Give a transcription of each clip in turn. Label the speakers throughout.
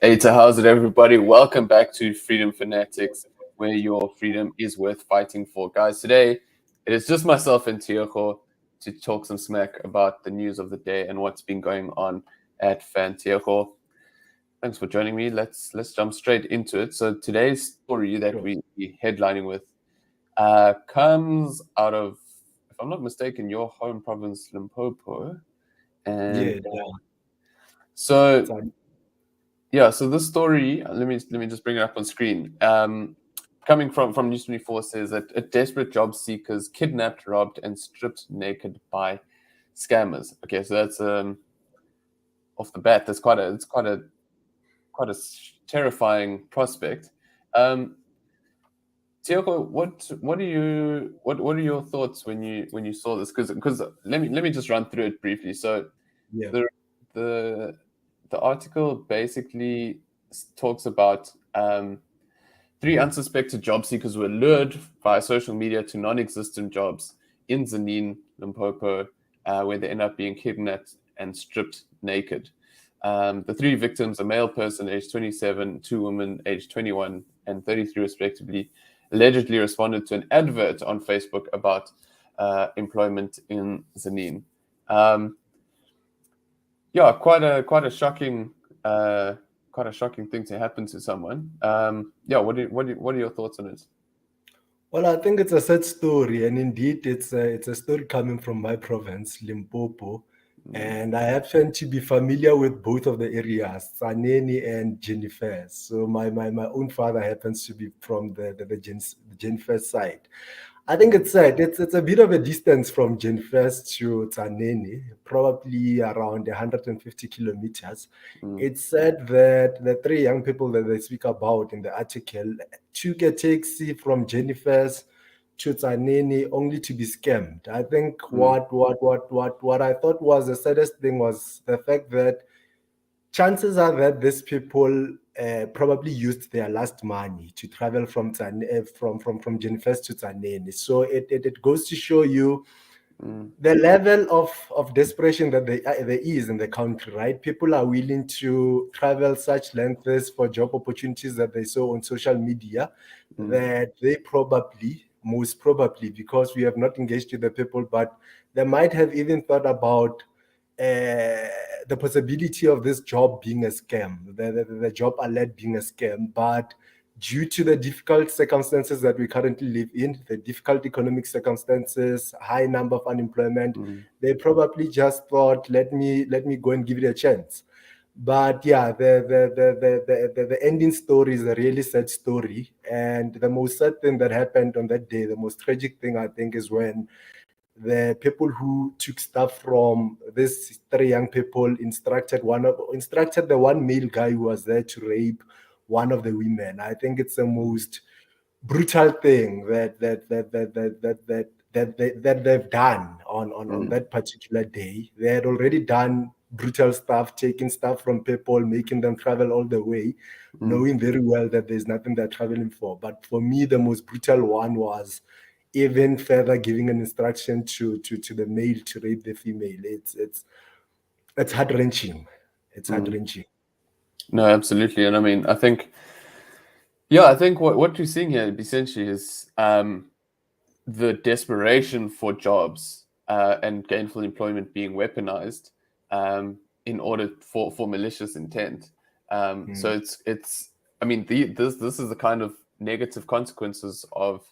Speaker 1: Hey, so how's it, everybody? Welcome back to Freedom FANatics, where your freedom is worth fighting for. Guys, today it is just myself and Tiego to talk some smack about the news of the day and what's been going on at Tiego. Thanks for joining me. Let's jump straight into it. So today's story that we headlining with comes out of, if I'm not mistaken, your home province, Limpopo. And so this story, let me just bring it up on screen. Coming from News 24 says that a desperate job seekers kidnapped, robbed, and stripped naked by scammers. Okay, so that's off the bat. That's quite a terrifying prospect. Tiego, what are your thoughts when you saw this? Because let me just run through it briefly. So the article basically talks about 3 unsuspected job seekers were lured via social media to non-existent jobs in Zanin, Limpopo, where they end up being kidnapped and stripped naked. The 3 victims, a male person aged 27, 2 women aged 21 and 33 respectively, allegedly responded to an advert on Facebook about employment in Zanin. Quite a shocking thing to happen to someone. What are your thoughts on it?
Speaker 2: Well, I think it's a sad story, and indeed, it's a story coming from my province, Limpopo, and I happen to be familiar with both of the areas, Tsaneni and Jennifer. So my own father happens to be from the Jennifer side. I think it's sad. It's a bit of a distance from Jenfest to Tsaneni, probably around 150 kilometers. It's said that the 3 young people that they speak about in the article took a taxi from Jennifer's to Tsaneni only to be scammed. I think what I thought was the saddest thing was the fact that chances are that these people probably used their last money to travel from Jennifer to Tsaneni. So it goes to show you the level of desperation that there is in the country, right? People are willing to travel such lengths for job opportunities that they saw on social media that they most probably, because we have not engaged with the people, but they might have even thought about the possibility of this job being a scam, the job alert being a scam. But due to the difficult circumstances that we currently live in, the difficult economic circumstances, high number of unemployment, they probably just thought, let me go and give it a chance. But yeah, the ending story is a really sad story. And the most sad thing that happened on that day, the most tragic thing, I think, is when the people who took stuff from these 3 young people instructed the one male guy who was there to rape one of the women. I think it's the most brutal thing that they've done on that particular day. They had already done brutal stuff, taking stuff from people, making them travel all the way, knowing very well that there's nothing they're traveling for. But for me, the most brutal one was even further giving an instruction to the male to rape the female. It's heart-wrenching. It's heart-wrenching.
Speaker 1: No, absolutely. And I mean, I think what you're seeing here essentially is the desperation for jobs and gainful employment being weaponized in order for malicious intent. So it's I mean, this is the kind of negative consequences of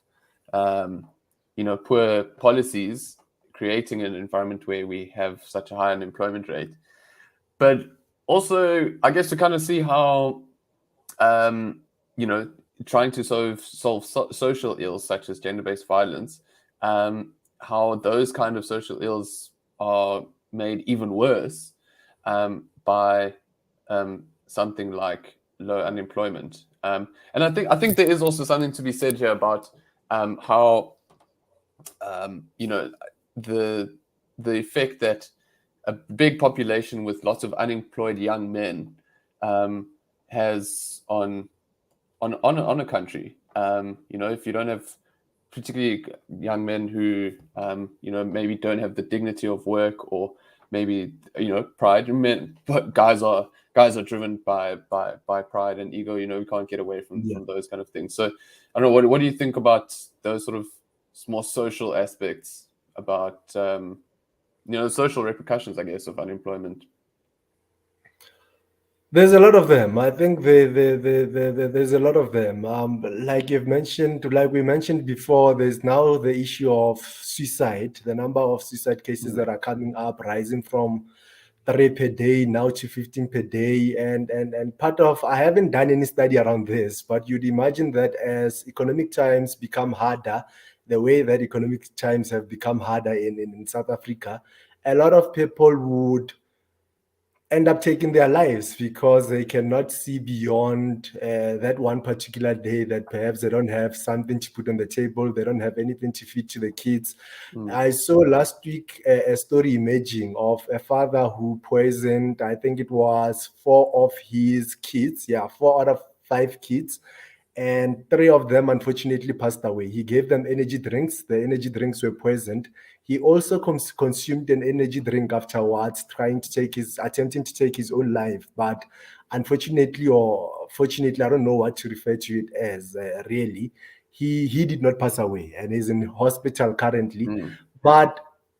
Speaker 1: poor policies creating an environment where we have such a high unemployment rate. But also, I guess to kind of see how trying to solve social ills such as gender-based violence, how those kind of social ills are made even worse by something like low unemployment. And I think there is also something to be said here about how the effect that a big population with lots of unemployed young men has on a country. If you don't have particularly young men who maybe don't have the dignity of work or maybe pride. But guys are driven by pride and ego. We can't get away from those kind of things. So I don't know. What do you think about those sort of more social aspects about social repercussions, I guess, of unemployment?
Speaker 2: There's a lot of them. I think there's a lot of them. Like you've mentioned, like we mentioned before, there's now the issue of suicide. The number of suicide cases that are coming up, rising from 3 per day now to 15 per day. And part of, I haven't done any study around this, but you'd imagine that as economic times become harder, the way that economic times have become harder in South Africa, a lot of people would end up taking their lives because they cannot see beyond that one particular day, that perhaps they don't have something to put on the table, they don't have anything to feed to the kids. I saw last week a story emerging of a father who poisoned, I think it was 4 of his kids, 4 out of 5 kids, and 3 of them unfortunately passed away. He gave them energy drinks. The energy drinks were poisoned. He also consumed an energy drink afterwards, attempting to take his own life. But unfortunately, or fortunately, I don't know what to refer to it as. Really, he did not pass away and is in hospital currently. But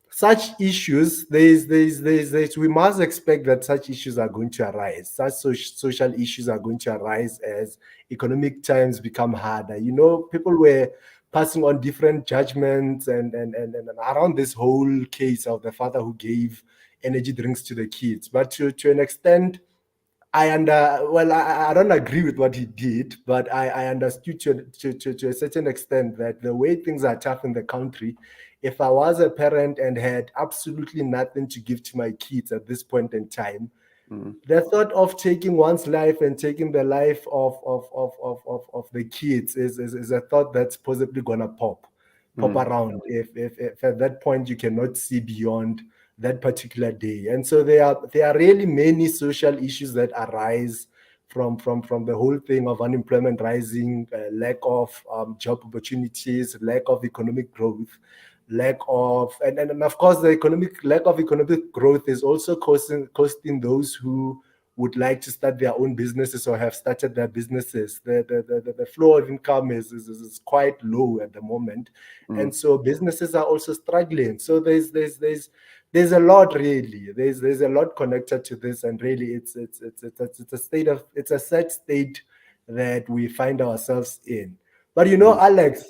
Speaker 2: such issues, we must expect that such issues are going to arise. Such social issues are going to arise as economic times become harder. People were passing on different judgments and around this whole case of the father who gave energy drinks to the kids. But to an extent, I don't agree with what he did, but I understood to a certain extent that the way things are tough in the country, if I was a parent and had absolutely nothing to give to my kids at this point in time, the thought of taking one's life and taking the life of the kids is a thought that's possibly gonna pop around if at that point you cannot see beyond that particular day. And so there are really many social issues that arise from the whole thing of unemployment rising, lack of job opportunities, lack of economic growth, lack of and of course the lack of economic growth is also costing those who would like to start their own businesses or have started their businesses. The flow of income is quite low at the moment, and so businesses are also struggling. So there's a lot, really. There's a lot connected to this, and really it's a sad state that we find ourselves in. But Alex,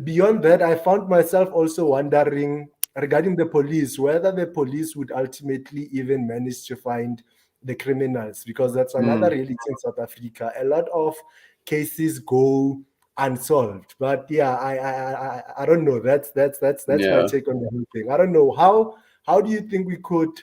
Speaker 2: beyond that, I found myself also wondering regarding the police, whether the police would ultimately even manage to find the criminals, because that's another reality in South Africa. A lot of cases go unsolved. But yeah, I don't know. That's my take on the whole thing. I don't know how do you think we could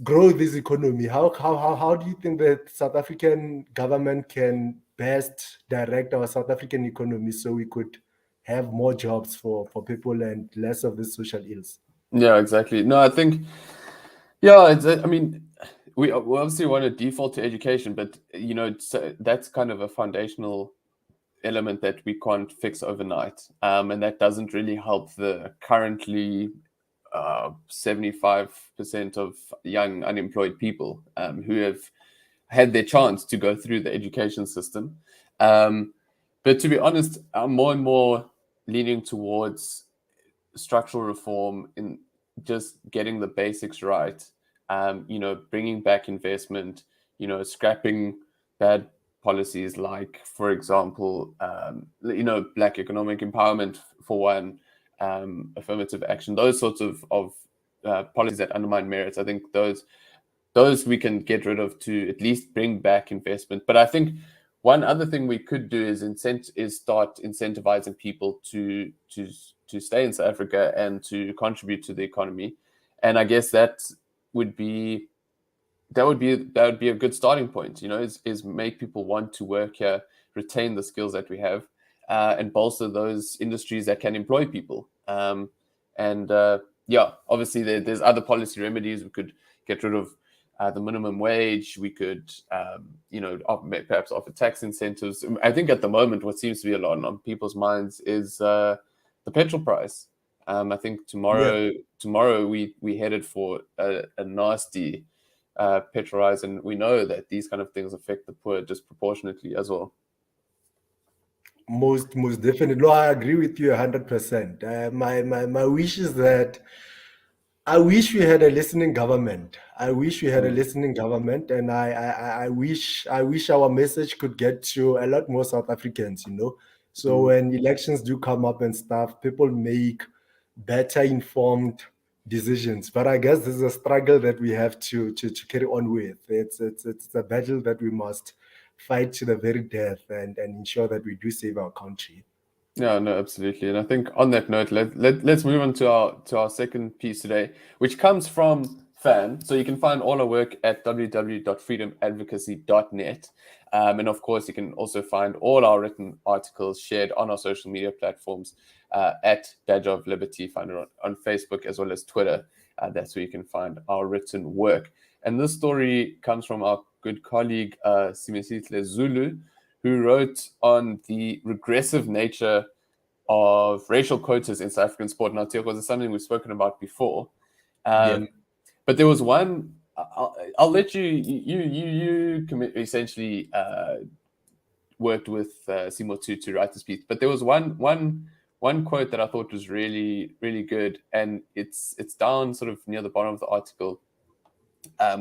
Speaker 2: grow this economy? How do you think that South African government can best direct our South African economy so we could have more jobs for people and less of the social ills?
Speaker 1: Yeah, exactly. No, I think, yeah, I mean, we obviously want to default to education, but that's kind of a foundational element that we can't fix overnight, and that doesn't really help the currently 75% of young unemployed people who have had their chance to go through the education system. But to be honest, I'm more and more leaning towards structural reform in just getting the basics right. Bringing back investment, scrapping bad policies like, for example, Black economic empowerment for one, affirmative action, those sorts of policies that undermine merits. I think those we can get rid of to at least bring back investment. But I think one other thing we could do is start incentivizing people to stay in South Africa and to contribute to the economy. And I guess that would be a good starting point. Is make people want to work here, retain the skills that we have, and bolster those industries that can employ people. Obviously there's other policy remedies. We could get rid of the minimum wage. We could, perhaps offer tax incentives. I think at the moment, what seems to be a lot on people's minds is the petrol price. I think tomorrow we headed for a nasty petrol rise, and we know that these kind of things affect the poor disproportionately as well.
Speaker 2: Most definitely. No, I agree with you 100%. My wish is that I wish we had a listening government. I wish we had a listening government, and I wish our message could get to a lot more South Africans. So when elections do come up and stuff, people make better informed decisions. But I guess this is a struggle that we have to carry on with. It's a battle that we must fight to the very death and ensure that we do save our country.
Speaker 1: Yeah, no, absolutely. And I think on that note, let's move on to our second piece today, which comes from Fan. So you can find all our work at www.freedomadvocacy.net. And of course, you can also find all our written articles shared on our social media platforms at Badge of Liberty. Find it on Facebook as well as Twitter. That's where you can find our written work. And this story comes from our good colleague, Simo Zulu, who wrote on the regressive nature of racial quotas in South African sport. Now, Tiego, this is something we've spoken about before. But there was one. I'll let you essentially worked with Simo to write this piece. But there was one quote that I thought was really, really good, and it's down sort of near the bottom of the article,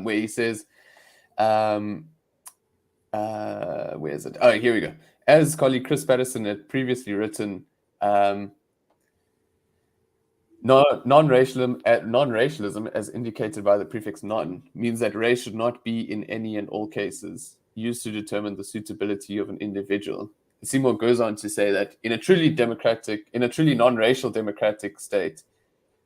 Speaker 1: where he says, where is it? Oh, here we go. As colleague Chris Patterson had previously written, non-racialism, as indicated by the prefix non, means that race should not be in any and all cases used to determine the suitability of an individual. Simo goes on to say that in a truly non-racial democratic state,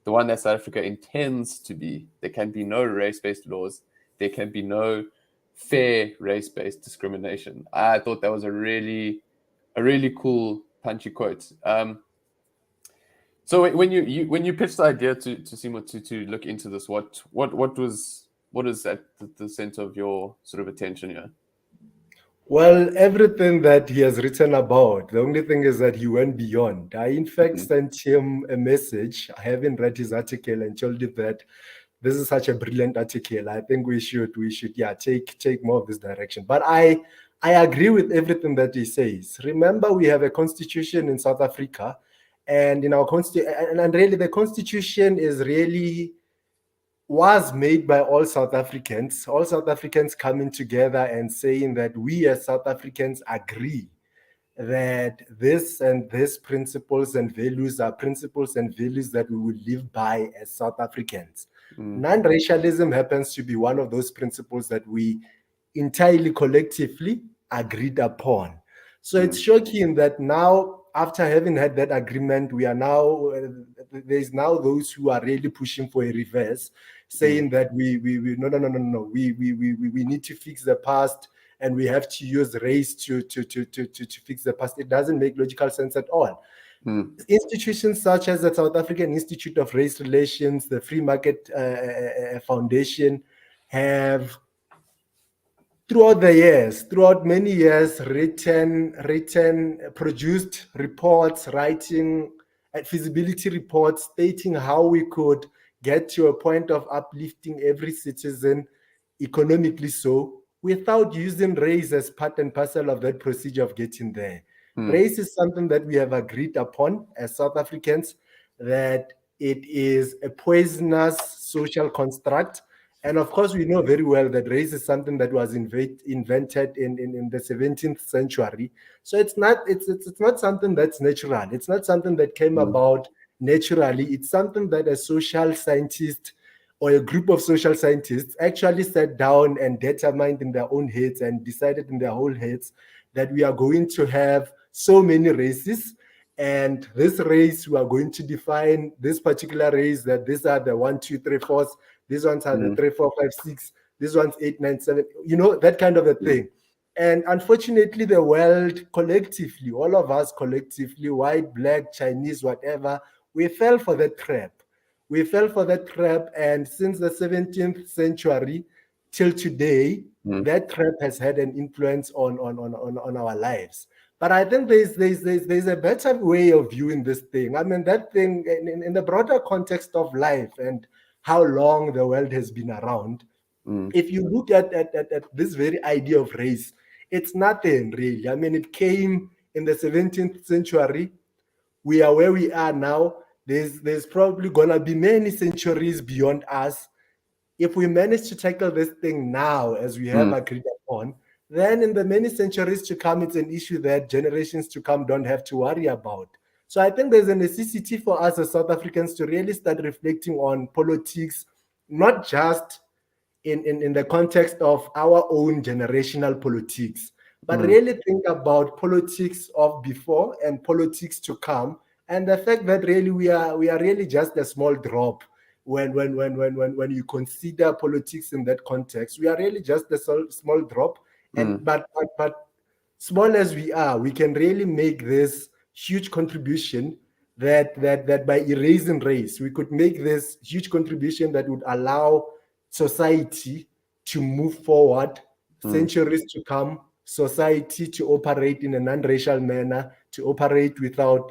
Speaker 1: the one that South Africa intends to be, there can be no race-based laws, there can be no fair race-based discrimination. I thought that was a really cool, punchy quote. So when you pitched the idea to Simo to look into this, what is at the center of your sort of attention here?
Speaker 2: Well, everything that he has written about, the only thing is that he went beyond. I, in fact, sent him a message, having read his article, and told him that this is such a brilliant article. I think we should take more of this direction. But I agree with everything that he says. Remember, we have a constitution in South Africa, and in our constitution, and really the constitution was made by all South Africans coming together and saying that we as South Africans agree that this and these principles and values are principles and values that we will live by as South Africans. Non-racialism happens to be one of those principles that we entirely collectively agreed upon. So it's shocking that now, after having had that agreement, we are now there's now those who are really pushing for a reverse, saying that we need to fix the past and we have to use race to fix the past. It doesn't make logical sense at all. Institutions such as the South African Institute of Race Relations, the Free Market Foundation, have throughout many years, produced reports, writing feasibility reports stating how we could get to a point of uplifting every citizen economically so, without using race as part and parcel of that procedure of getting there. Race is something that we have agreed upon as South Africans, that it is a poisonous social construct. And of course, we know very well that race is something that was invented in the 17th century. So it's not something that's natural. It's not something that came about naturally. It's something that a social scientist or a group of social scientists actually sat down and determined in their own heads and decided in their whole heads that we are going to have so many races. And this race, we are going to define this particular race, that these are the 1, 2, 3, 4s. These ones are the 3, 4, 5, 6. These ones 8, 9, 7. That kind of a thing. And unfortunately, the world collectively, all of us collectively, white, black, Chinese, whatever, we fell for that trap. And since the 17th century till today, that trap has had an influence on our lives. But I think there's a better way of viewing this thing. I mean, that thing in the broader context of life and how long the world has been around. If you look at this very idea of race, it's nothing really. I mean, it came in the 17th century. We are where we are now. There's probably gonna be many centuries beyond us. If we manage to tackle this thing now, as we have agreed upon, then in the many centuries to come, it's an issue that generations to come don't have to worry about. So I think there's a necessity for us as South Africans to really start reflecting on politics, not just in the context of our own generational politics, but really think about politics of before and politics to come, and the fact that really we are really just a small drop when you consider politics in that context. We are really just a small drop, and but small as we are, we can really make this huge contribution that by erasing race, we could make this huge contribution that would allow society to move forward, centuries to come, society to operate in a non-racial manner, to operate without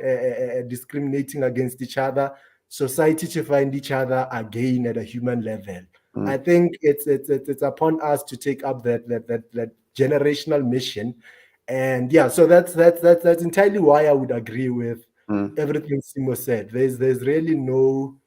Speaker 2: discriminating against each other, society to find each other again at a human level. I think it's upon us to take up that generational mission. And yeah, so that's entirely why I would agree with everything Simo said. There's really no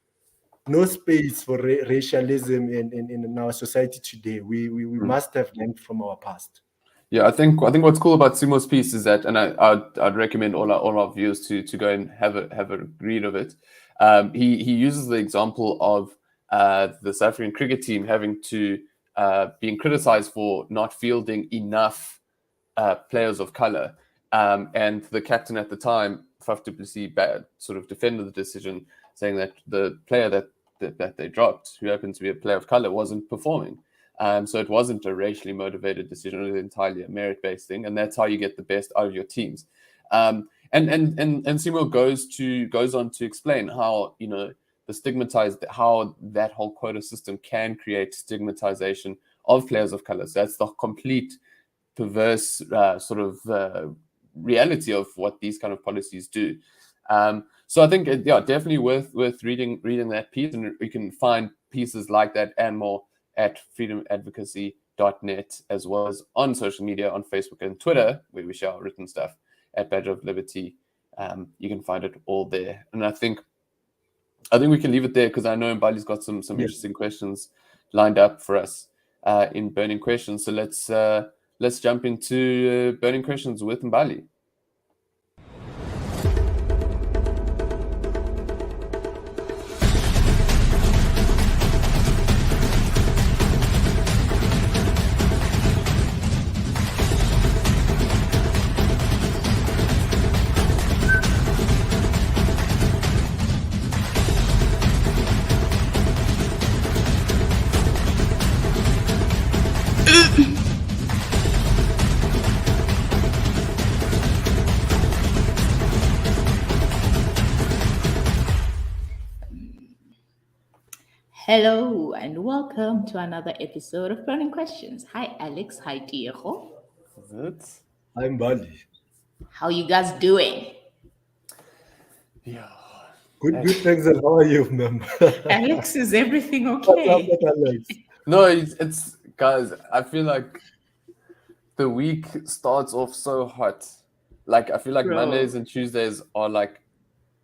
Speaker 2: space for racialism in our society today. We must have learned from our past.
Speaker 1: Yeah, I think what's cool about Simo's piece is that, and I'd recommend all our viewers to go and have a read of it. He uses the example of the South African cricket team having to being criticized for not fielding enough players of color, and the captain at the time, Faf du Plessis, sort of defended the decision, saying that the player that they dropped, who happened to be a player of color, wasn't performing. So it wasn't a racially motivated decision; it was entirely a merit-based thing, and that's how you get the best out of your teams. And Simo goes on to explain how how that whole quota system can create stigmatization of players of color. So that's the complete perverse sort of reality of what these kind of policies do. So I think definitely worth reading that piece, and you can find pieces like that and more at freedomadvocacy.net, as well as on social media, on Facebook and Twitter, where we share our written stuff at Badge of Liberty. You can find it all there. And I think we can leave it there, because I know Mbali's got some interesting questions lined up for us in Burning Questions. So let's jump into Burning Questions with Mbali.
Speaker 3: Hello and welcome to another episode of Burning Questions. Hi Alex, hi Tiego.
Speaker 2: I'm Bali.
Speaker 3: How you guys doing?
Speaker 1: Yeah.
Speaker 2: Good, thanks. And how are you, member?
Speaker 3: Alex, is everything
Speaker 2: What's up
Speaker 3: okay?
Speaker 2: with Alex?
Speaker 1: No, it's guys, I feel like the week starts off so hot. Like, I feel like
Speaker 3: Bro.
Speaker 1: Mondays and Tuesdays are like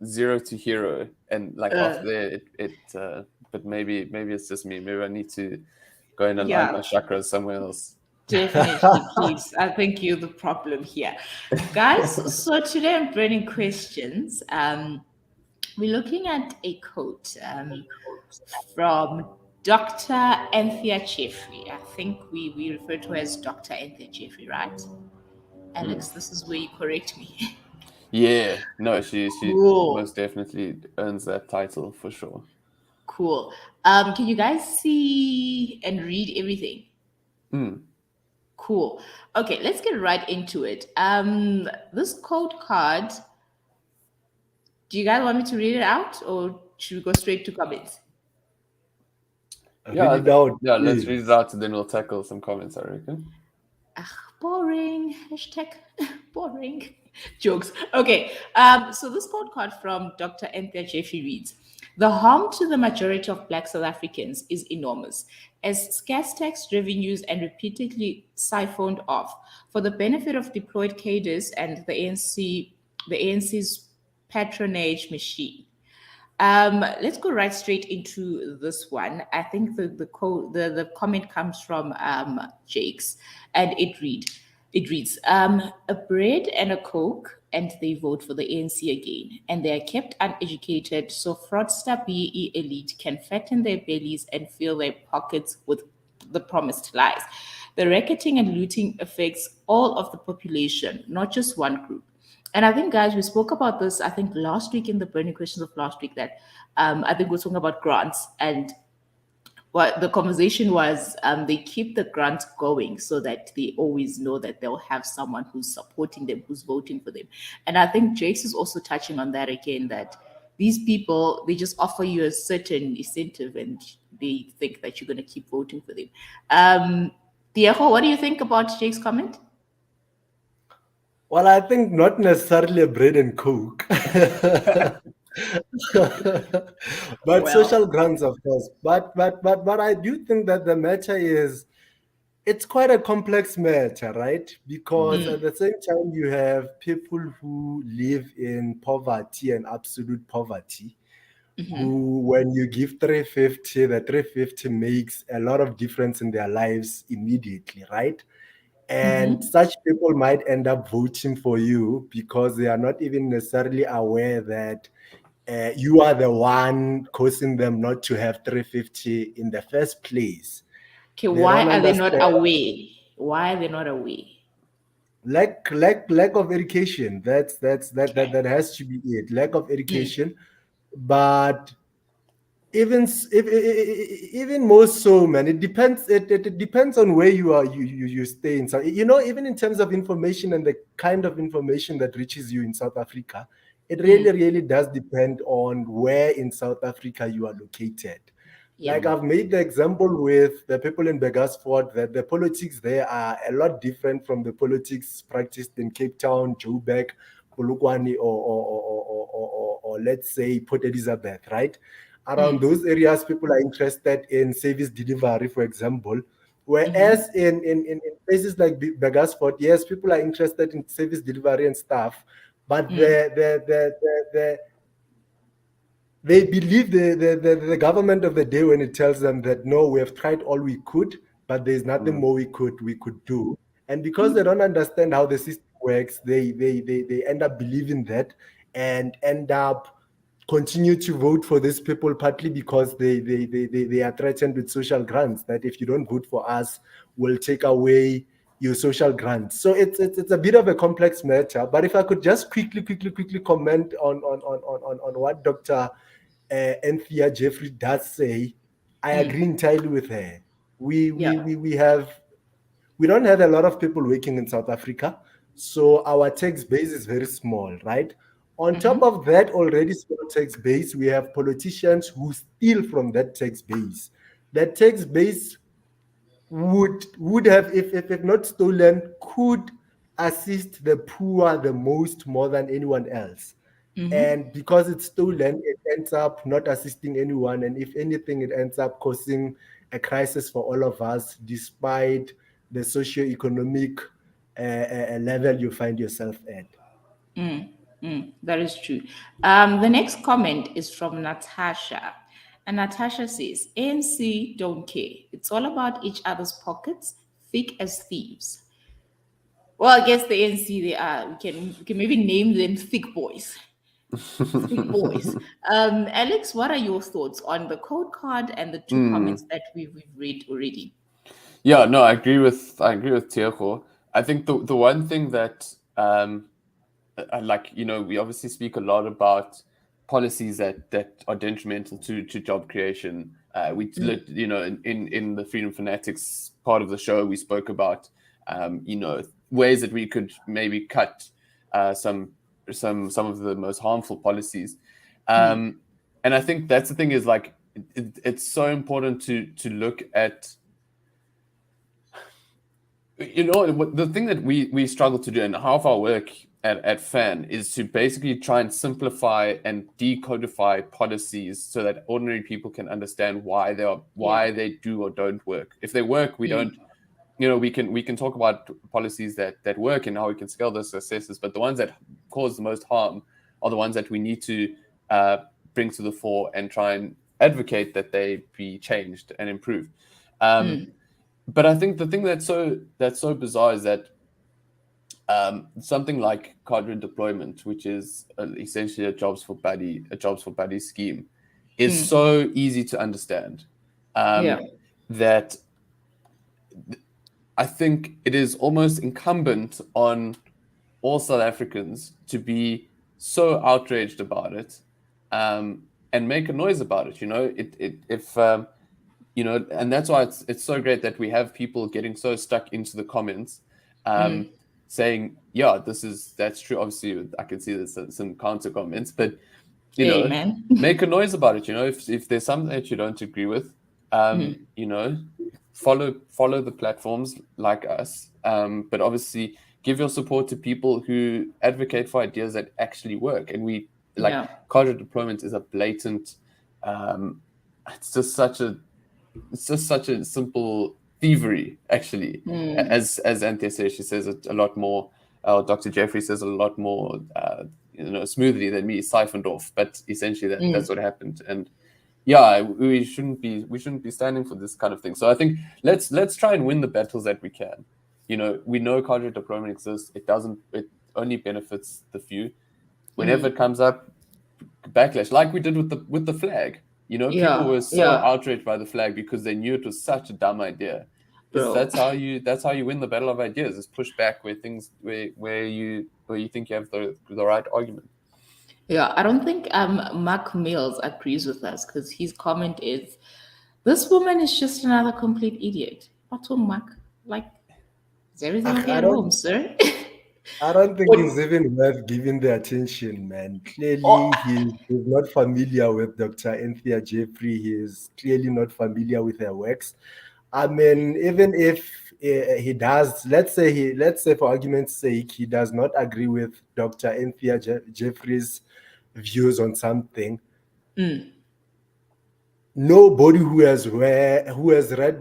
Speaker 1: 0 to hero, and like after there it but maybe it's just me. Maybe I need to go and align my chakras somewhere else.
Speaker 3: Definitely, please. I think you're the problem here. Guys, so today I'm Burning Questions. We're looking at a quote from Dr. Anthea Jeffrey. I think we refer to her as Dr. Anthea Jeffrey, right? Alex, this is where you correct me.
Speaker 1: Yeah, no, she
Speaker 3: Cool.
Speaker 1: most definitely earns that title for sure.
Speaker 3: Cool. Can you guys see and read everything? Cool. Okay, let's get right into it. This quote card, do you guys want me to read it out, or should we go straight to comments?
Speaker 2: Read it out.
Speaker 1: Let's read it out and then we'll tackle some comments, I reckon.
Speaker 3: Boring. Hashtag boring. Jokes. Okay. So this quote card from Dr. Anthea Jeffrey reads: "The harm to the majority of Black South Africans is enormous, as scarce tax revenues and repeatedly siphoned off for the benefit of deployed cadres and the ANC's patronage machine." Let's go right straight into this one. I think the comment comes from Jake's, and it reads a bread and a coke, and they vote for the ANC again, and they are kept uneducated, so fraudster BE elite can fatten their bellies and fill their pockets with the promised lies. The racketing and looting affects all of the population, not just one group. And I think, guys, we spoke about this, I think, last week in the burning questions of last week, that I think we're talking about grants. And what the conversation was, they keep the grants going so that they always know that they'll have someone who's supporting them, who's voting for them. And I think Jace is also touching on that again, that these people, they just offer you a certain incentive and they think that you're going to keep voting for them. Diego, what do you think about Jake's comment?
Speaker 2: Well, I think not necessarily a bread and coke, but social grants, of course. But I do think that the matter is, it's quite a complex matter, right? Because at the same time, you have people who live in poverty and absolute poverty, who, when you give 350, the 350 makes a lot of difference in their lives immediately, right? And such people might end up voting for you because they are not even necessarily aware that you are the one causing them not to have 350 in the first place.
Speaker 3: Okay, why are they not aware? Why are they not aware?
Speaker 2: Lack of education. That has to be it. Lack of education. But even more so, man, it depends. It depends on where you are. You stay in. So even in terms of information and the kind of information that reaches you in South Africa, it really does depend on where in South Africa you are located. Like I've made the example with the people in Begasfort, that the politics there are a lot different from the politics practiced in Cape Town, Joburg, Polokwane, or let's say Port Elizabeth, right? Around those areas, people are interested in service delivery, for example. Whereas in places like Begasfort, yes, people are interested in service delivery and stuff, but they believe the government of the day when it tells them that no, we have tried all we could, but there's nothing more we could do. And because they don't understand how the system works, they end up believing that and end up continue to vote for these people, partly because they are threatened with social grants, that if you don't vote for us, we'll take away your social grants. So it's a bit of a complex matter. But if I could just quickly comment on what Dr. Anthea Jeffrey does say, I agree entirely with her. We don't have a lot of people working in South Africa, so our tax base is very small, right? On top of that already small tax base, we have politicians who steal from that tax base. That tax base would have, if not stolen, could assist the poor the most, more than anyone else. And because it's stolen, it ends up not assisting anyone. And if anything, it ends up causing a crisis for all of us, despite the socio-economic level you find yourself at.
Speaker 3: That is true. The next comment is from Natasha. And Natasha says, ANC don't care. It's all about each other's pockets, thick as thieves. Well, I guess the ANC, they are. We can maybe name them thick boys. Thick boys. Alex, what are your thoughts on the code card and the two comments that we've read already?
Speaker 1: Yeah, no, I agree with Tiego. I think the one thing that we obviously speak a lot about policies that are detrimental to job creation. In the Freedom FANatics part of the show, we spoke about ways that we could maybe cut some of the most harmful policies. And I think that's the thing, is like it's so important to look at, the thing that we struggle to do, and half our work at FAN is to basically try and simplify and decodify policies so that ordinary people can understand why they do or don't work. If they work, we don't. We can talk about policies that work and how we can scale those successes, but the ones that cause the most harm are the ones that we need to bring to the fore and try and advocate that they be changed and improved. But I think the thing that's so bizarre is that something like cadre deployment, which is essentially a jobs for buddy scheme, is so easy to understand that I think it is almost incumbent on all South Africans to be so outraged about it and make a noise about it. And that's why it's so great that we have people getting so stuck into the comments, saying, "Yeah, that's true." Obviously, I can see there's some counter comments, but make a noise about it. If there's something that you don't agree with, follow the platforms like us, but obviously give your support to people who advocate for ideas that actually work. And cadre deployment is a blatant. It's just such a simple thievery, actually. As Anthea says, she says it a lot more. Dr. Jeffrey says a lot more, smoothly than me, siphoned off. But essentially, that's what happened. And yeah, we shouldn't be standing for this kind of thing. So I think let's try and win the battles that we can. We know cadre deployment exists. It only benefits the few. Whenever it comes up, backlash, like we did with the flag. People were so outraged by the flag because they knew it was such a dumb idea. That's how you win the battle of ideas. Is push back where you think you have the right argument.
Speaker 3: Yeah, I don't think Mark Mills agrees with us because his comment is, "This woman is just another complete idiot." What's wrong, Mark? Like, is everything okay at home, sir?
Speaker 2: I don't think he's even worth giving the attention, man. Clearly, he's not familiar with Dr. Anthea Jeffrey. He is clearly not familiar with her works. I mean, even if he does, let's say for argument's sake, he does not agree with Dr. Anthea Jeffrey's views on something. Nobody who has read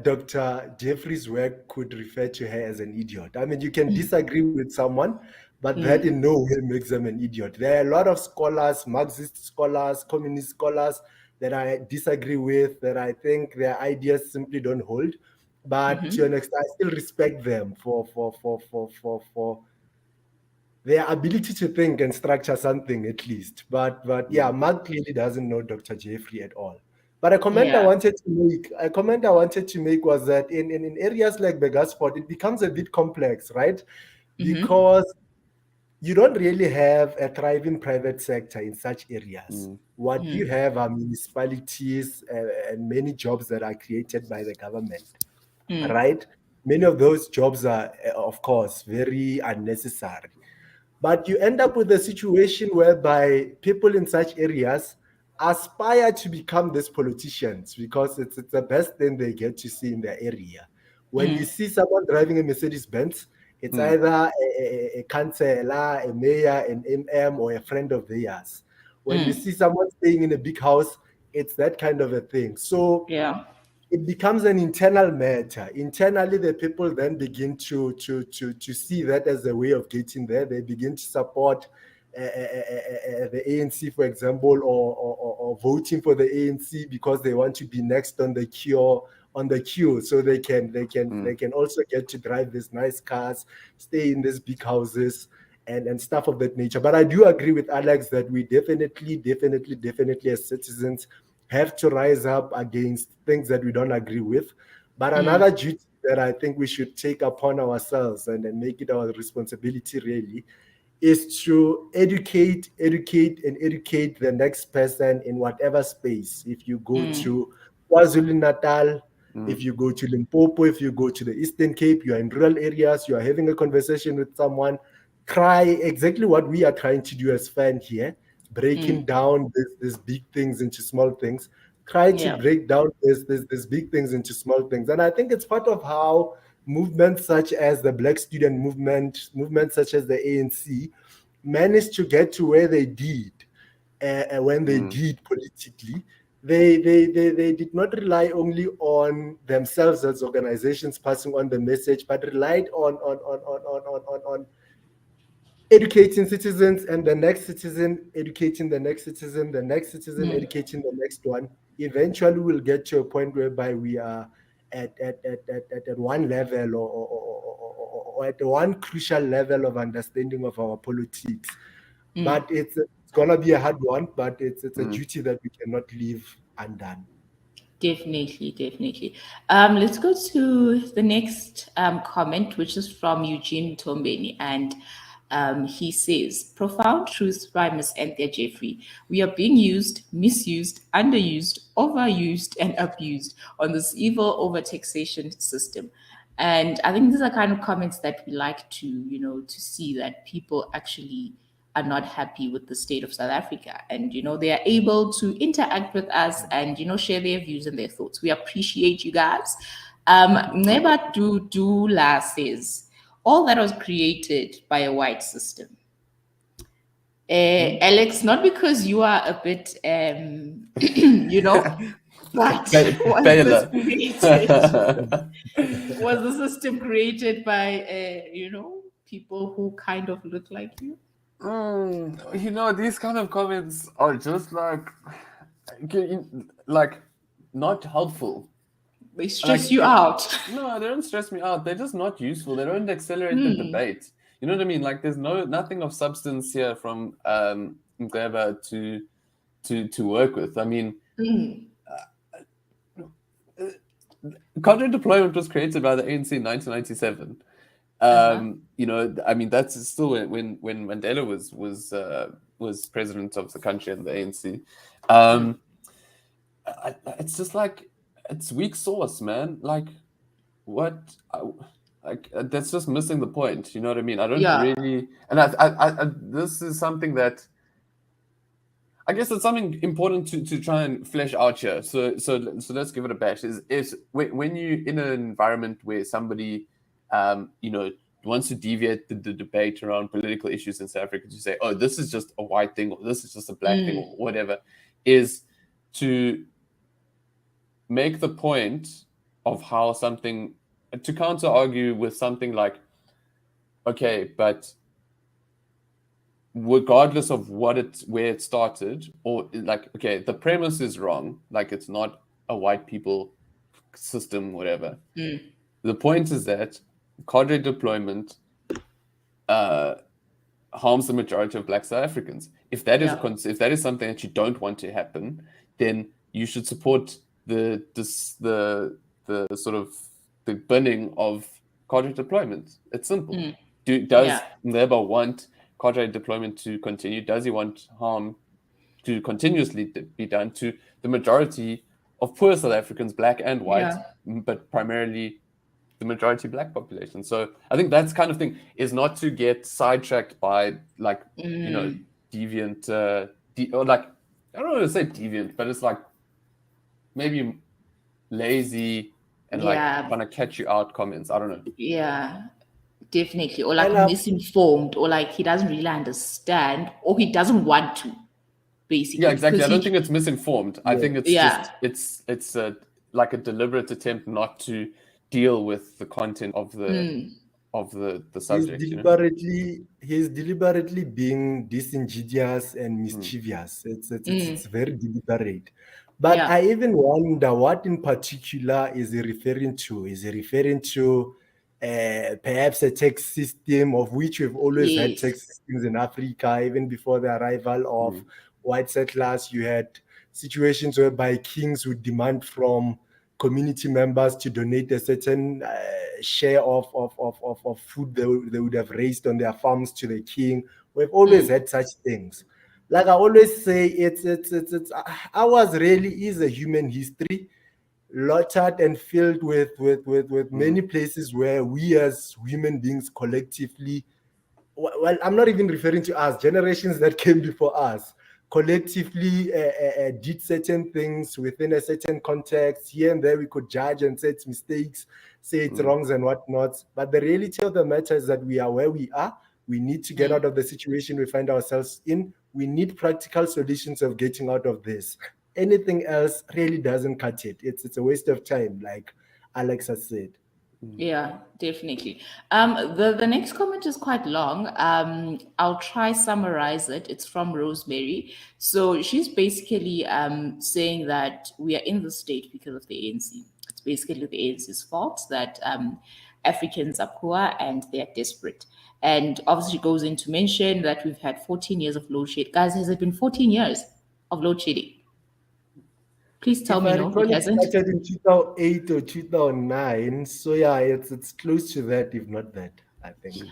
Speaker 2: Dr. Jeffrey's work could refer to her as an idiot. I mean, you can disagree with someone, but that in no way makes them an idiot. There are a lot of scholars, Marxist scholars, communist scholars that I disagree with, that I think their ideas simply don't hold. But to an extent, I still respect them for their ability to think and structure something at least. But yeah, Mark clearly doesn't know Dr. Jeffrey at all. But a comment I wanted to make was that in areas like Begasford, it becomes a bit complex, right? Because you don't really have a thriving private sector in such areas. What you have are municipalities and many jobs that are created by the government, right? Many of those jobs are, of course, very unnecessary. But you end up with a situation whereby people in such areas aspire to become these politicians because it's the best thing they get to see in their area. When you see someone driving a Mercedes-Benz, it's either a councillor, a mayor, an MM, or a friend of theirs. When you see someone staying in a big house, it's that kind of a thing. So it becomes an internal matter. Internally, the people then begin to see that as a way of getting there. They begin to support the ANC, for example, or voting for the ANC because they want to be next on the queue, so they can also get to drive these nice cars, stay in these big houses, and stuff of that nature. But I do agree with Alex that we definitely as citizens have to rise up against things that we don't agree with. But another duty that I think we should take upon ourselves and make it our responsibility really is to educate the next person in whatever space. If you go to KwaZulu-Natal, if you go to Limpopo, if you go to the Eastern Cape, you are in rural areas, you are having a conversation with someone, try exactly what we are trying to do as FAN here, breaking down these big things into small things. Try to break down these big things into small things. And I think it's part of how movements such as the Black Student Movement, movements such as the ANC, managed to get to where they did when they did politically, they did not rely only on themselves as organizations passing on the message, but relied on educating citizens, and the next citizen educating the next citizen, the next citizen educating the next one. Eventually, we'll get to a point whereby we are at one level or at one crucial level of understanding of our politics. But it's gonna be a hard one, but it's a duty that we cannot leave undone.
Speaker 3: Definitely. Let's go to the next comment, which is from Eugene Tombeni, and he says, "Profound truth by Miss Anthea Jeffrey. We are being used, misused, underused, overused, and abused on this evil overtaxation system." And I think these are kind of comments that we like to see that people actually are not happy with the state of South Africa, and they are able to interact with us and share their views and their thoughts. We appreciate you guys. Neba Dula says, all that was created by a white system. Alex, not because you are a bit but was the system created by people who kind of look like you?
Speaker 1: These kind of comments are just like not helpful.
Speaker 3: They stress you out.
Speaker 1: No, they don't stress me out. They're just not useful. They don't accelerate the debate. You know what I mean? Like, there's nothing of substance here from Mgleba to work with. I mean, contract deployment was created by the ANC in 1997. I mean, that's still when Mandela was president of the country and the ANC. It's just like, it's weak sauce, man. Like, what? That's just missing the point. You know what I mean? I don't really. And I this is something that I guess it's something important to try and flesh out here. So let's give it a bash. Is when you're in an environment where somebody wants to deviate the debate around political issues in South Africa to say, oh, this is just a white thing, or this is just a black thing, or whatever, is to make the point of how something, to counter argue with something like, okay, but regardless of where it started, or like, okay, the premise is wrong, like it's not a white people system, whatever. The point is that cadre deployment harms the majority of Black South Africans. If that is something that you don't want to happen, then you should support the sort of the binning of cadre deployment. It's simple. Does Mleba want cadre deployment to continue? Does he want harm to continuously be done to the majority of poor South Africans, black and white, but primarily the majority black population? So I think that's kind of thing is not to get sidetracked by like deviant or like, I don't want to say deviant, but it's like maybe lazy and like trying to catch you out comments. I don't know.
Speaker 3: Yeah, definitely. Or like misinformed, or like he doesn't really understand, or he doesn't want to, basically.
Speaker 1: Yeah, exactly. I don't think it's misinformed. I think it's just it's like a deliberate attempt not to deal with the content of the subject.
Speaker 2: He's deliberately being disingenuous and mischievous. It's very deliberate. But I even wonder what in particular is he referring to? Is he referring to perhaps a tax system, of which we've always had tax systems in Africa, even before the arrival of white settlers? You had situations whereby kings would demand from community members to donate a certain share of food they would have raised on their farms to the king. We've always had such things. Like I always say, it's ours really is a human history, littered and filled with many places where we as human beings collectively, well, I'm not even referring to us, generations that came before us, collectively did certain things within a certain context. Here and there we could judge and say it's mistakes, say it's wrongs and whatnot. But the reality of the matter is that we are where we are. We need to get out of the situation we find ourselves in. We need practical solutions of getting out of this. Anything else really doesn't cut it. It's a waste of time, like Alex has said.
Speaker 3: Yeah, definitely. The next comment is quite long. I'll try summarize it. It's from Rosemary. So she's basically saying that we are in the state because of the ANC. It's basically the ANC's fault that Africans are poor and they are desperate. And obviously, she goes in to mention that we've had 14 years of load shed. Guys, has it been 14 years of load shedding? Please tell me no, it hasn't.
Speaker 2: It started in 2008 or 2009. So yeah, it's close to that, if not that, I think.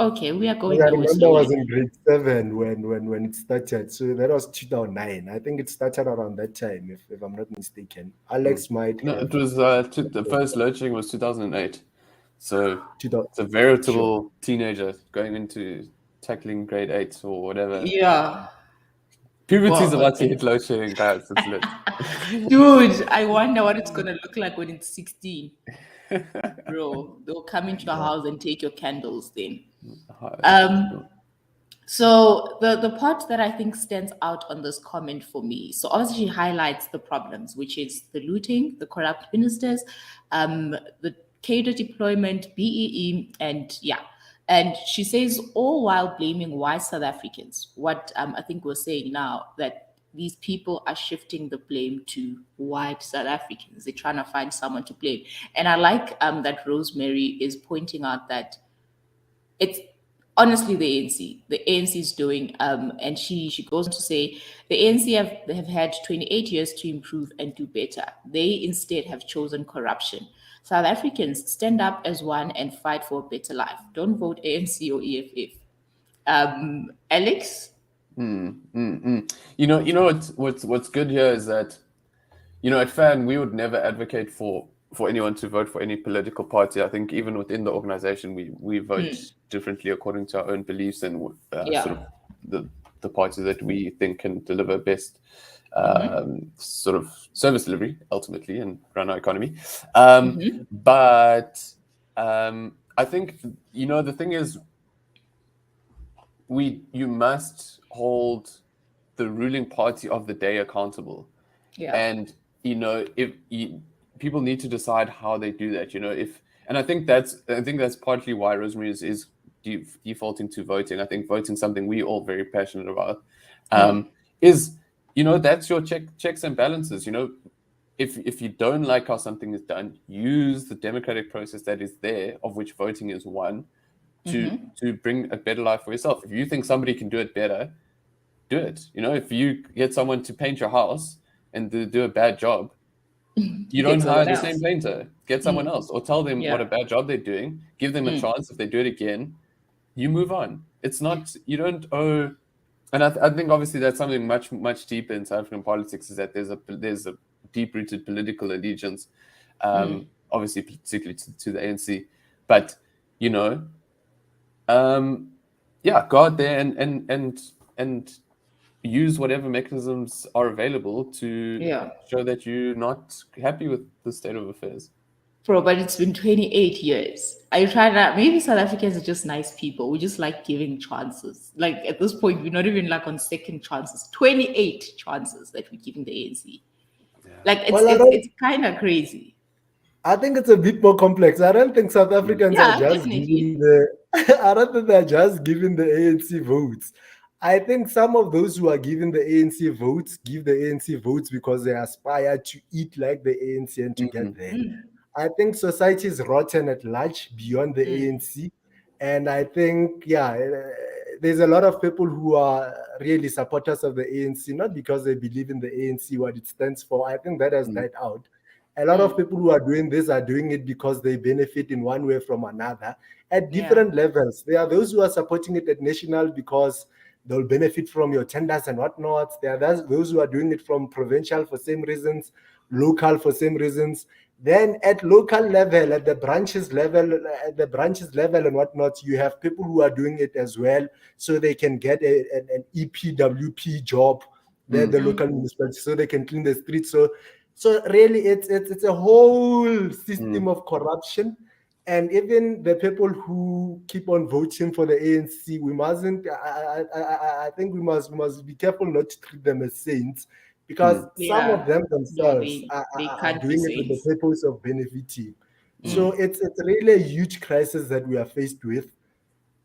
Speaker 3: Okay, we are going.
Speaker 2: I remember I was in grade 7 when it started. So that was 2009. I think it started around that time, if I'm not mistaken. Alex might.
Speaker 1: No, it was the first load shedding was 2008. So it's a veritable teenager going into tackling grade 8 or whatever.
Speaker 3: Yeah.
Speaker 1: Puberty's about to hit load shedding, guys. It's lit.
Speaker 3: Dude, I wonder what it's gonna look like when it's 16. Bro, they'll come into your house and take your candles then. So the part that I think stands out on this comment for me, so obviously she highlights the problems, which is the looting, the corrupt ministers, the cadre deployment, BEE, and and she says all while blaming white South Africans. What I think we're saying now, that these people are shifting the blame to white South Africans. They're trying to find someone to blame. And I like that Rosemary is pointing out that it's honestly the ANC. The ANC is doing, and she goes on to say, the ANC have had 28 years to improve and do better. They instead have chosen corruption. South Africans, stand up as one and fight for a better life. Don't vote ANC or EFF. Alex?
Speaker 1: You know what's good here is that, at FAN, we would never advocate for anyone to vote for any political party. I think even within the organization, we vote differently according to our own beliefs and sort of the party that we think can deliver best sort of service delivery ultimately and run our economy. But I think, the thing is, you must hold the ruling party of the day accountable. And if people need to decide how they do that, and I think that's partly why Rosemary is defaulting to voting. I think voting is something we all very passionate about. Is that's your checks and balances. If you don't like how something is done, use the democratic process that is there, of which voting is one, to bring a better life for yourself. If you think somebody can do it better, do it. If you get someone to paint your house and do a bad job, you don't hire the same painter. Get someone else, or tell them what a bad job they're doing. Give them a chance. If they do it again, you move on. It's not, you don't owe. And I think obviously that's something much, much deeper in South African politics, is that there's a deep-rooted political allegiance, obviously particularly to the ANC. But go out there and use whatever mechanisms are available to show that you're not happy with the state of affairs.
Speaker 3: Bro, but it's been 28 years. I tried that. Maybe South Africans are just nice people. We just like giving chances. Like at this point, we're not even like on second chances. 28 chances that we're giving the ANC. Like it's kind of crazy.
Speaker 2: I think it's a bit more complex. I don't think South Africans are just giving I don't think they're just giving the ANC votes. I think some of those who are giving the ANC votes give the ANC votes because they aspire to eat like the ANC and to get there. I think society is rotten at large beyond the ANC. And I think, there's a lot of people who are really supporters of the ANC, not because they believe in the ANC, what it stands for. I think that has died out. A lot of people who are doing this are doing it because they benefit in one way from another at different levels. There are those who are supporting it at national because they'll benefit from your tenders and whatnot. There are those who are doing it from provincial for same reasons, local for same reasons. Then at local level, at the branches level and whatnot, you have people who are doing it as well, so they can get an EPWP job, the local municipality, so they can clean the streets. So really, it's a whole system of corruption. And even the people who keep on voting for the ANC, we mustn't. I think we must be careful not to treat them as saints, because
Speaker 1: Mm,
Speaker 2: some of
Speaker 3: Yeah.
Speaker 2: them
Speaker 3: No,
Speaker 2: themselves
Speaker 3: they
Speaker 2: are
Speaker 3: can't be
Speaker 2: doing it with the
Speaker 3: saints.
Speaker 2: purpose of benefiting.
Speaker 1: mm,
Speaker 2: So it's really a huge crisis that we are faced with.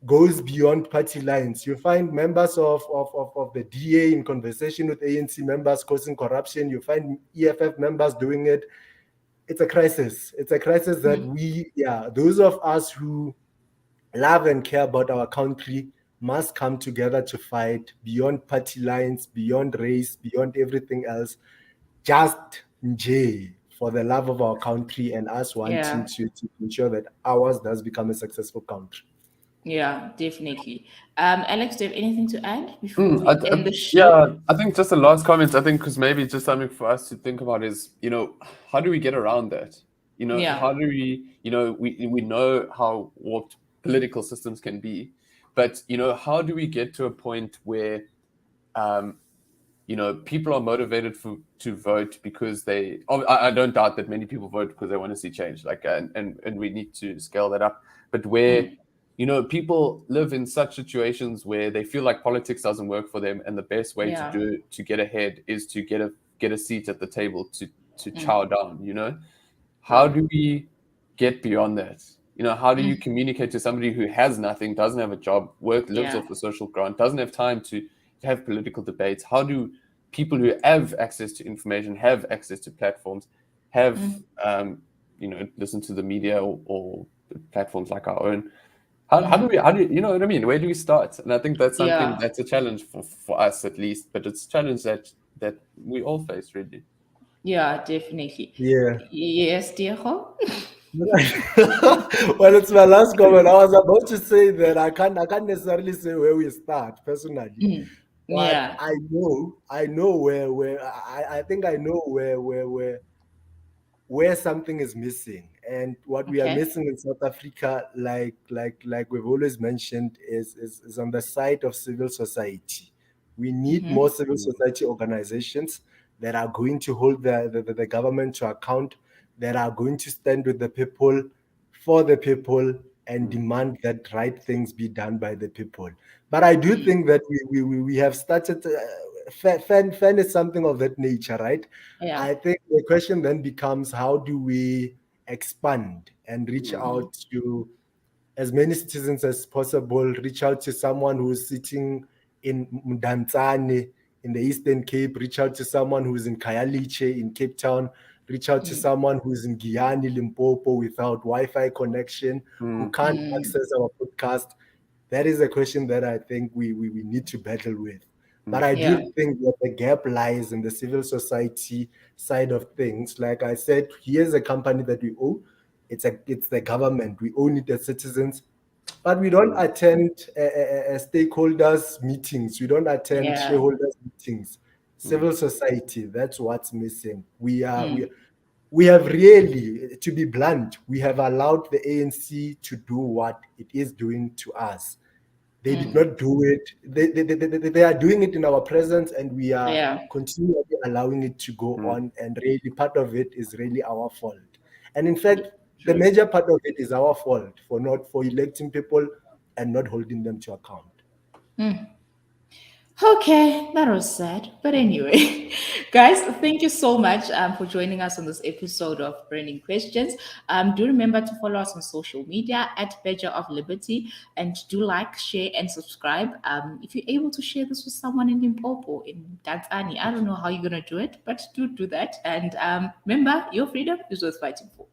Speaker 2: Goes beyond party lines. You find members of the DA in conversation with ANC members causing corruption. You find EFF members doing it. It's a crisis. It's a crisis that those of us who love and care about our country must come together to fight beyond party lines, beyond race, beyond everything else. Just nje, for the love of our country and us wanting
Speaker 3: Yeah.
Speaker 2: to ensure that ours does become a successful country.
Speaker 3: Yeah, definitely. Alex, do you have anything to add before
Speaker 1: mm.
Speaker 3: we end the show?
Speaker 1: Yeah, I think just the last comment. I think because maybe just something for us to think about is, how do we get around that?
Speaker 3: Yeah.
Speaker 1: How do we, we know how warped political systems can be, but how do we get to a point where um, people are motivated to vote because I don't doubt that many people vote because they want to see change, like, and we need to scale that up. But where, people live in such situations where they feel like politics doesn't work for them, and the best way
Speaker 3: Yeah.
Speaker 1: to get ahead is to get a seat at the table to chow down. How
Speaker 3: Yeah.
Speaker 1: do we get beyond that? How do you communicate to somebody who has nothing, doesn't have a job, lives
Speaker 3: Yeah.
Speaker 1: off the social grant, doesn't have time to have political debates? How do people who have access to information, have access to platforms, have listen to the media or platforms like our own? How do you know what I mean? Where do we start? And I think that's something
Speaker 3: Yeah.
Speaker 1: that's a challenge for us at least, but it's a challenge that we all face really.
Speaker 3: Yeah, definitely.
Speaker 2: Yeah.
Speaker 3: Yes, Diego?
Speaker 2: Well, it's my last comment. I was about to say that I can't necessarily say where we start personally, but
Speaker 3: Yeah.
Speaker 2: I know where I think I know where something is missing, and what we are
Speaker 3: Okay.
Speaker 2: missing in South Africa, like we've always mentioned, is on the side of civil society. We need more civil society organizations that are going to hold the government to account, that are going to stand with the people, for the people, and
Speaker 1: Mm,
Speaker 2: demand that right things be done by the people. But I do think that we have started. Fan is something of that nature, right?
Speaker 3: Yeah.
Speaker 2: I think the question then becomes, how do we expand and reach
Speaker 1: mm,
Speaker 2: out to as many citizens as possible, reach out to someone who's sitting in Mdantsane in the Eastern Cape, reach out to someone who's in Kayaliche in Cape Town, reach out to someone who's in Guyana, Limpopo without Wi-Fi connection, who
Speaker 1: mm,
Speaker 2: can't access our podcast. That is a question that I think we need to battle with. But
Speaker 1: mm,
Speaker 2: I do
Speaker 3: Yeah.
Speaker 2: think that the gap lies in the civil society side of things. Like I said, here's a company that we own. It's the government. We own it as citizens, but we don't
Speaker 1: mm,
Speaker 2: attend stakeholders meetings. We don't attend
Speaker 3: Yeah.
Speaker 2: shareholders meetings.
Speaker 1: mm,
Speaker 2: Civil society. That's what's missing. We have really, to be blunt, we have allowed the ANC to do what it is doing to us. They did not do it. They are doing it in our presence, and we are
Speaker 3: Yeah.
Speaker 2: continually allowing it to go
Speaker 1: mm.
Speaker 2: on. And really, part of it is really our fault. And in fact, the
Speaker 3: True.
Speaker 2: major part of it is our fault for electing people and not holding them to account.
Speaker 3: Okay, that was sad. But anyway, guys, thank you so much for joining us on this episode of Burning Questions. Do remember to follow us on social media at Badger of Liberty, and do like, share, and subscribe. If you're able to share this with someone in Limpopo, in Tanzania, I don't know how you're going to do it, but do that. And remember, your freedom is worth fighting for.